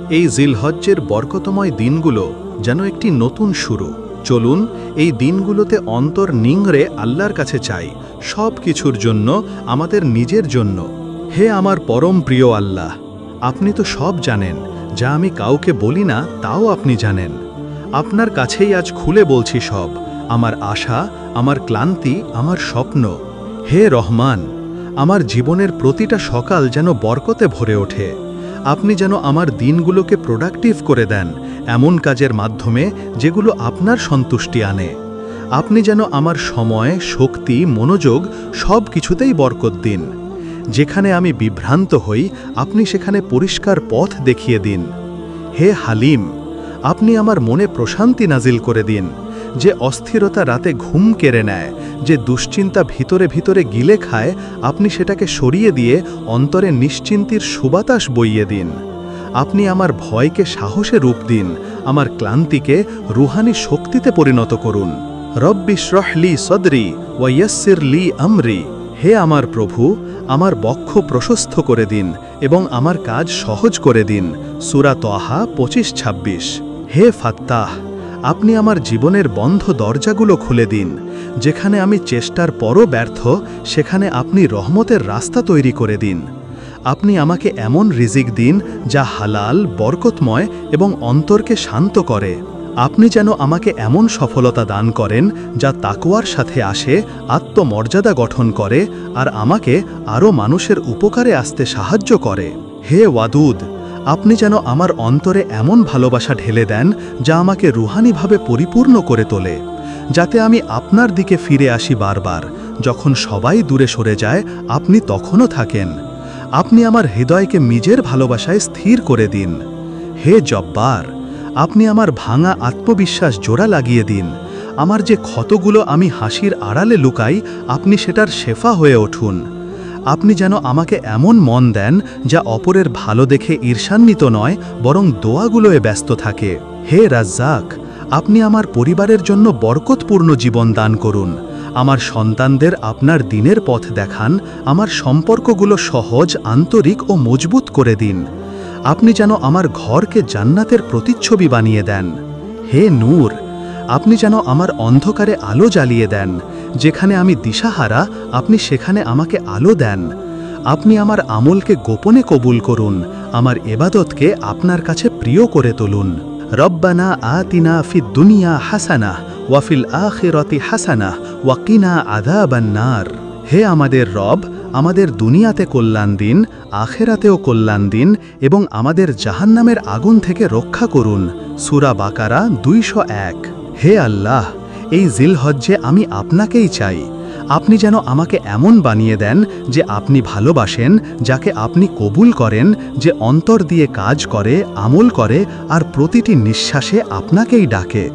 এই জিলহজ্জের বরকতময় দিনগুলো যেন একটি নতুন শুরু। চলুন এই দিনগুলোতে অন্তর নিংড়ে আল্লাহর কাছে চাই, সব কিছুর জন্য, আমাদের নিজের জন্য। হে আমার পরম প্রিয় আল্লাহ, আপনি তো সব জানেন, যা আমি কাউকে বলি না তাও আপনি জানেন। আপনার কাছেই আজ খুলে বলছি সব, আমার আশা, আমার ক্লান্তি, আমার স্বপ্ন। হে রহমান, আমার জীবনের প্রতিটা সকাল যেন বরকতে ভরে ওঠে। আপনি যেন আমার দিনগুলোকে প্রোডাক্টিভ করে দেন, এমন কাজের মাধ্যমে যেগুলো আপনার সন্তুষ্টি আনে। আপনি যেন আমার সময়, শক্তি, মনোযোগ সব কিছুতেই বরকত দিন। যেখানে আমি বিভ্রান্ত হই, আপনি সেখানে পরিষ্কার পথ দেখিয়ে দিন। হে হালিম, আপনি আমার মনে প্রশান্তি নাজিল করে দিন। যে অস্থিরতা রাতে ঘুম কেড়ে নেয়, যে দুশ্চিন্তা ভিতরে ভিতরে গিলে খায়, আপনি সেটাকে সরিয়ে দিয়ে অন্তরে নিশ্চিন্তির সুবাতাস বইয়ে দিন। আপনি আমার ভয়কে সাহসে রূপ দিন, আমার ক্লান্তিকে রুহানি শক্তিতে পরিণত করুন। রব্বি ইশরাহ লি সদরি ওয়া ইয়াসসির লি আমরি। হে আমার প্রভু, আমার বক্ষ প্রশস্ত করে দিন এবং আমার কাজ সহজ করে দিন। সূরা তাহা 25-26। হে ফাত্তাহ, আপনি আমার জীবনের বন্ধ দরজাগুলো খুলে দিন। যেখানে আমি চেষ্টার পরও ব্যর্থ, সেখানে আপনি রহমতের রাস্তা তৈরি করে দিন। আপনি আমাকে এমন রিজিক দিন যা হালাল, বরকতময় এবং অন্তরকে শান্ত করে। আপনি যেন আমাকে এমন সফলতা দান করেন যা তাকওয়ার সাথে আসে, আত্মমর্যাদা গঠন করে আর আমাকে আরও মানুষের উপকারে আসতে সাহায্য করে। হে ওয়াদুদ, আপনি যেন আমার অন্তরে এমন ভালোবাসা ঢেলে দেন যা আমাকে রুহানিভাবে পরিপূর্ণ করে তোলে, যাতে আমি আপনার দিকে ফিরে আসি বারবার। যখন সবাই দূরে সরে যায়, আপনি তখনও থাকেন। আপনি আমার হৃদয়কে নিজের ভালোবাসায় স্থির করে দিন। হে জব্বার, আপনি আমার ভাঙা আত্মবিশ্বাস জোড়া লাগিয়ে দিন। আমার যে ক্ষতগুলো আমি হাসির আড়ালে লুকাই, আপনি সেটার শেফা হয়ে উঠুন। আপনি যেন আমাকে এমন মন দেন যা অপরের ভালো দেখে ঈর্ষান্বিত নয়, বরং দোয়াগুলোয় ব্যস্ত থাকে। হে রাজ্জাক, আপনি আমার পরিবারের জন্য বরকতপূর্ণ জীবন দান করুন। আমার সন্তানদের আপনার দিনের পথ দেখান, আমার সম্পর্কগুলো সহজ, আন্তরিক ও মজবুত করে দিন। আপনি যেন আমার ঘরকে জান্নাতের প্রতিচ্ছবি বানিয়ে দেন। হে নূর, আপনি যেন আমার অন্ধকারে আলো জ্বালিয়ে দেন। যেখানে আমি দিশাহারা, আপনি সেখানে আমাকে আলো দেন। আপনি আমার আমলকে গোপনে কবুল করুন, আমার ইবাদতকে আপনার কাছে প্রিয় করে তুলুন। রব্বানা আতিনা ফিদ দুনিয়া হাসানাহ ওয়া ফিল আখিরাতি হাসানাহ ওয়া কিনা আযাবান নার। হে আমাদের রব, আমাদের দুনিয়াতে কল্যাণ দিন, আখিরাতেও কল্যাণ দিন এবং আমাদের জাহান্নামের আগুন থেকে রক্ষা করুন। সূরা বাকারা 201। হে আল্লাহ, এই জিলহজ্জে আমি আপনাকেই চাই। আপনি যেন আমাকে এমন বানিয়ে দেন যে আপনি ভালোবাসেন, যাকে আপনি কবুল করেন, যে অন্তর দিয়ে কাজ করে, আমল করে আর প্রতিটি নিঃশ্বাসে আপনাকেই ডাকে।